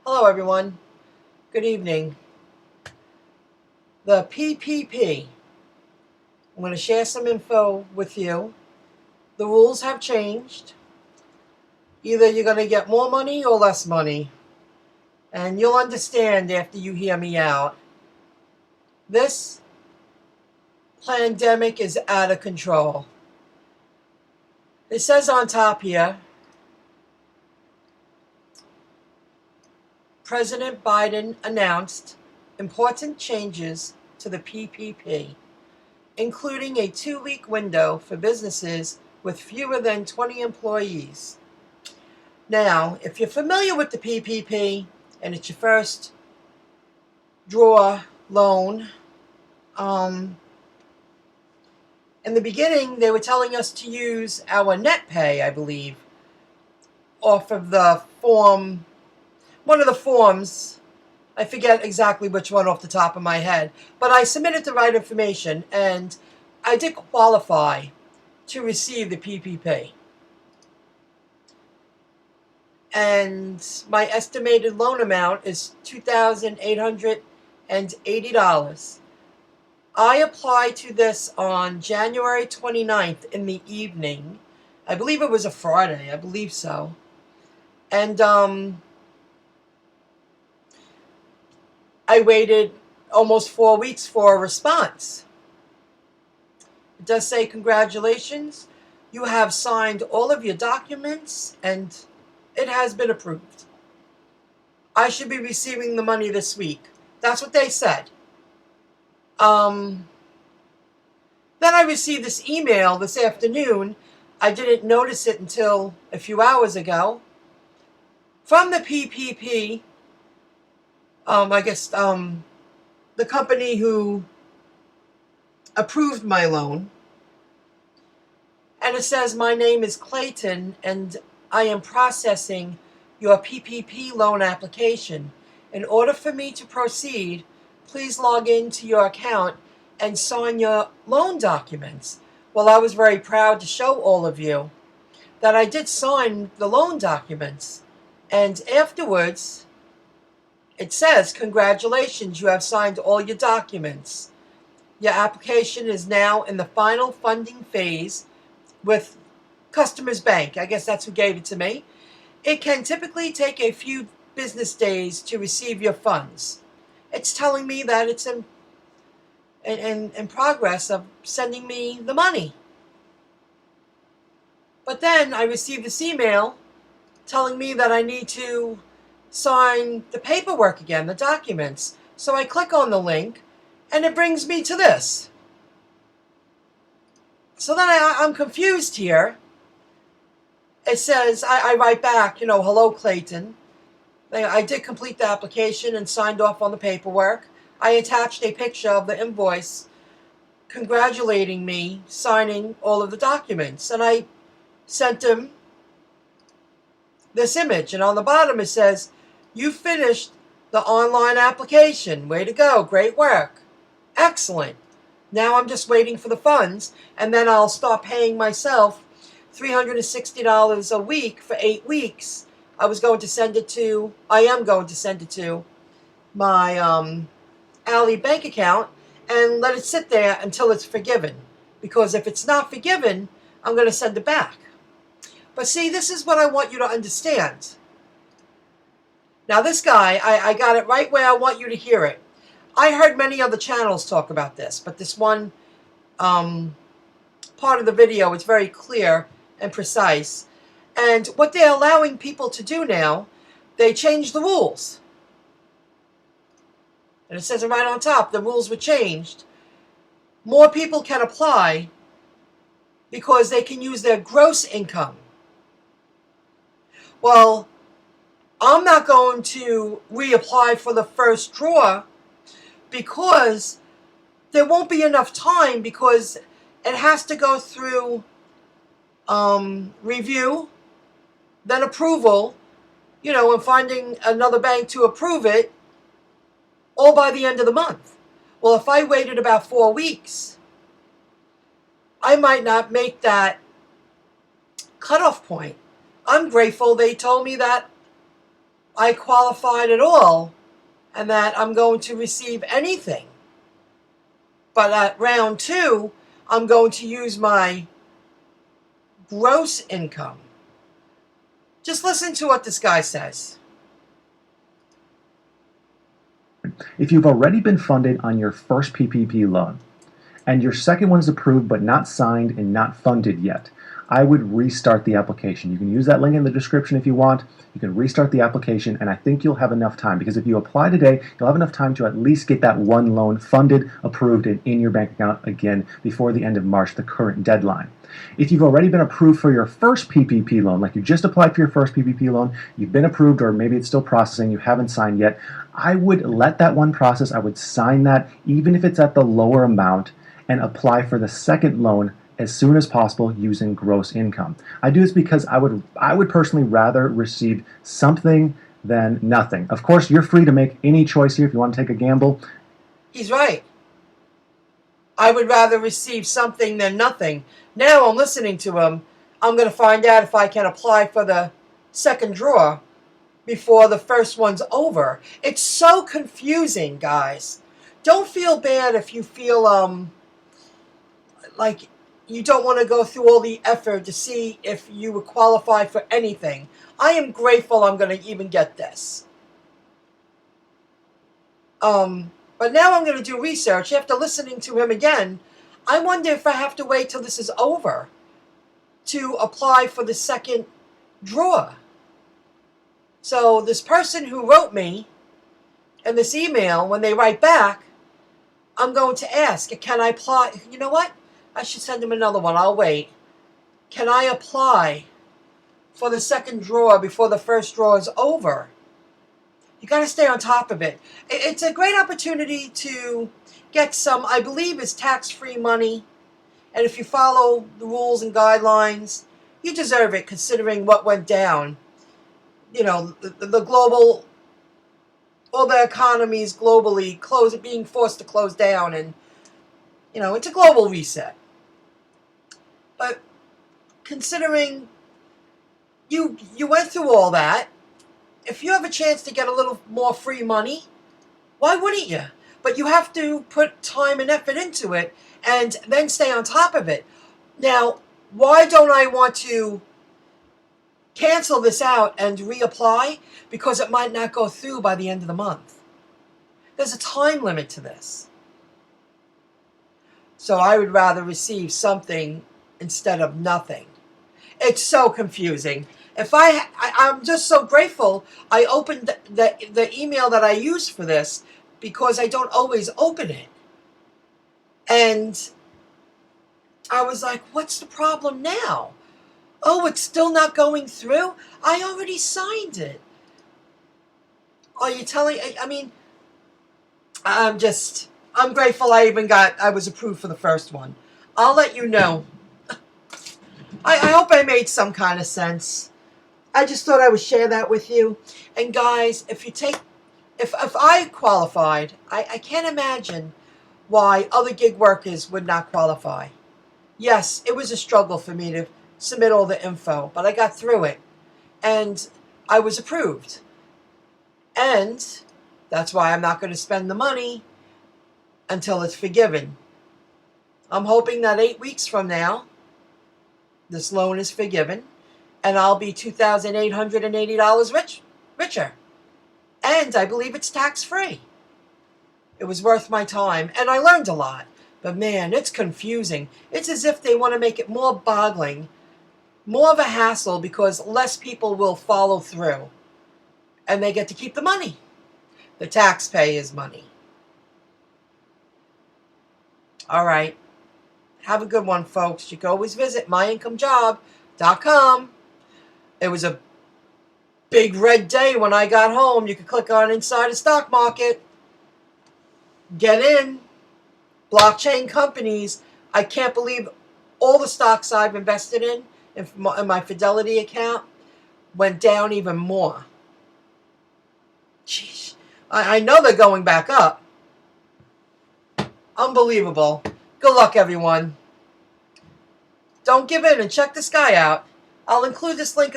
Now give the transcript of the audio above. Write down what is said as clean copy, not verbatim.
Hello everyone, good evening. The PPP, I'm going to share some info with you. The rules have changed. Either you're going to get more money or less money. And you'll understand after you hear me out. This pandemic is out of control. It says on top here, President Biden announced important changes to the PPP, including a 2-week window for businesses with fewer than 20 employees. Now, if you're familiar with the PPP and it's your first draw loan, in the beginning they were telling us to use our net pay, I believe, off of the form, one of the forms. I forget exactly which one off the top of my head, but I submitted the right information and I did qualify to receive the PPP. And my estimated loan amount is $2,880. I applied to this on January 29th in the evening. I believe it was a Friday. I believe so. And I waited almost 4 weeks for a response. It does say, congratulations, you have signed all of your documents and it has been approved. I should be receiving the money this week. That's what they said. Then I received this email this afternoon. I didn't notice it until a few hours ago. From the PPP, the company who approved my loan. And it says, my name is Clayton and I am processing your PPP loan application. In order for me to proceed, please log into your account and sign your loan documents. Well, I was very proud to show all of you that I did sign the loan documents. And afterwards, it says, congratulations, you have signed all your documents. Your application is now in the final funding phase with Customers Bank. I guess that's who gave it to me. It can typically take a few business days to receive your funds. It's telling me that it's in progress of sending me the money. But then I received this email telling me that I need to sign the paperwork again, the documents. So I click on the link and it brings me to this. So then I'm confused here. It says, I write back, hello, Clayton. I did complete the application and signed off on the paperwork. I attached a picture of the invoice congratulating me signing all of the documents. And I sent him this image. And on the bottom it says, you finished the online application. Way to go. Great work. Excellent. Now I'm just waiting for the funds, and then I'll start paying myself $360 a week for 8 weeks. I am going to send it to my Ally bank account and let it sit there until it's forgiven. Because if it's not forgiven, I'm going to send it back. But see, this is what I want you to understand. Now this guy, I got it right where I want you to hear it. I heard many other channels talk about this, but this one part of the video is very clear and precise. And what they're allowing people to do now, they changed the rules. And it says it right on top, the rules were changed. More people can apply because they can use their gross income. Well, I'm not going to reapply for the first draw because there won't be enough time, because it has to go through review, then approval, and finding another bank to approve it, all by the end of the month. Well, if I waited about 4 weeks, I might not make that cutoff point. I'm grateful they told me that I qualified at all and that I'm going to receive anything. But at round 2, I'm going to use my gross income. Just listen to what this guy says. If you've already been funded on your first PPP loan and your second one is approved but not signed and not funded yet, I would restart the application. You can use that link in the description if you want. You can restart the application, and I think you'll have enough time, because if you apply today, you'll have enough time to at least get that one loan funded, approved, and in your bank account again before the end of March, the current deadline. If you've already been approved for your first PPP loan, like you just applied for your first PPP loan, you've been approved, or maybe it's still processing, you haven't signed yet, I would let that one process. I would sign that, even if it's at the lower amount, and apply for the second loan as soon as possible using gross income. I do this because I would personally rather receive something than nothing. Of course, you're free to make any choice here if you want to take a gamble. He's right. I would rather receive something than nothing. Now I'm listening to him. I'm going to find out if I can apply for the second draw before the first one's over. It's so confusing, guys. Don't feel bad if you feel like you don't want to go through all the effort to see if you would qualify for anything. I am grateful I'm going to even get this. But now I'm going to do research. After listening to him again, I wonder if I have to wait till this is over to apply for the second draw. So this person who wrote me in this email, when they write back, I'm going to ask, can I apply? You know what? I should send him another one. I'll wait. Can I apply for the second draw before the first draw is over? You got to stay on top of it. It's a great opportunity to get some, I believe it's tax-free money. And if you follow the rules and guidelines, you deserve it considering what went down. You know, the global, all the economies globally being forced to close down. And, you know, it's a global reset. But considering you went through all that, if you have a chance to get a little more free money, why wouldn't you? But you have to put time and effort into it and then stay on top of it. Now, why don't I want to cancel this out and reapply? Because it might not go through by the end of the month. There's a time limit to this. So I would rather receive something instead of nothing. It's so confusing. I'm just so grateful I opened the email that I use for this, because I don't always open it. And I was like, what's the problem now? Oh, it's still not going through? I already signed it. Are you telling? I mean, I'm grateful I was approved for the first one. I'll let you know. I hope I made some kind of sense. I just thought I would share that with you. And guys, if I qualified, I can't imagine why other gig workers would not qualify. Yes, it was a struggle for me to submit all the info, but I got through it. And I was approved. And that's why I'm not going to spend the money until it's forgiven. I'm hoping that 8 weeks from now, this loan is forgiven, and I'll be $2,880 richer. And I believe it's tax-free. It was worth my time, and I learned a lot. But man, it's confusing. It's as if they want to make it more boggling, more of a hassle, because less people will follow through. And they get to keep the money. The taxpayers' money. All right. Have a good one, folks. You can always visit MyIncomeJob.com. It was a big red day when I got home. You can click on Inside the Stock Market. Get in. Blockchain companies. I can't believe all the stocks I've invested in my Fidelity account went down even more. Jeez. I know they're going back up. Unbelievable. Good luck, everyone. Don't give in and check this guy out. I'll include this link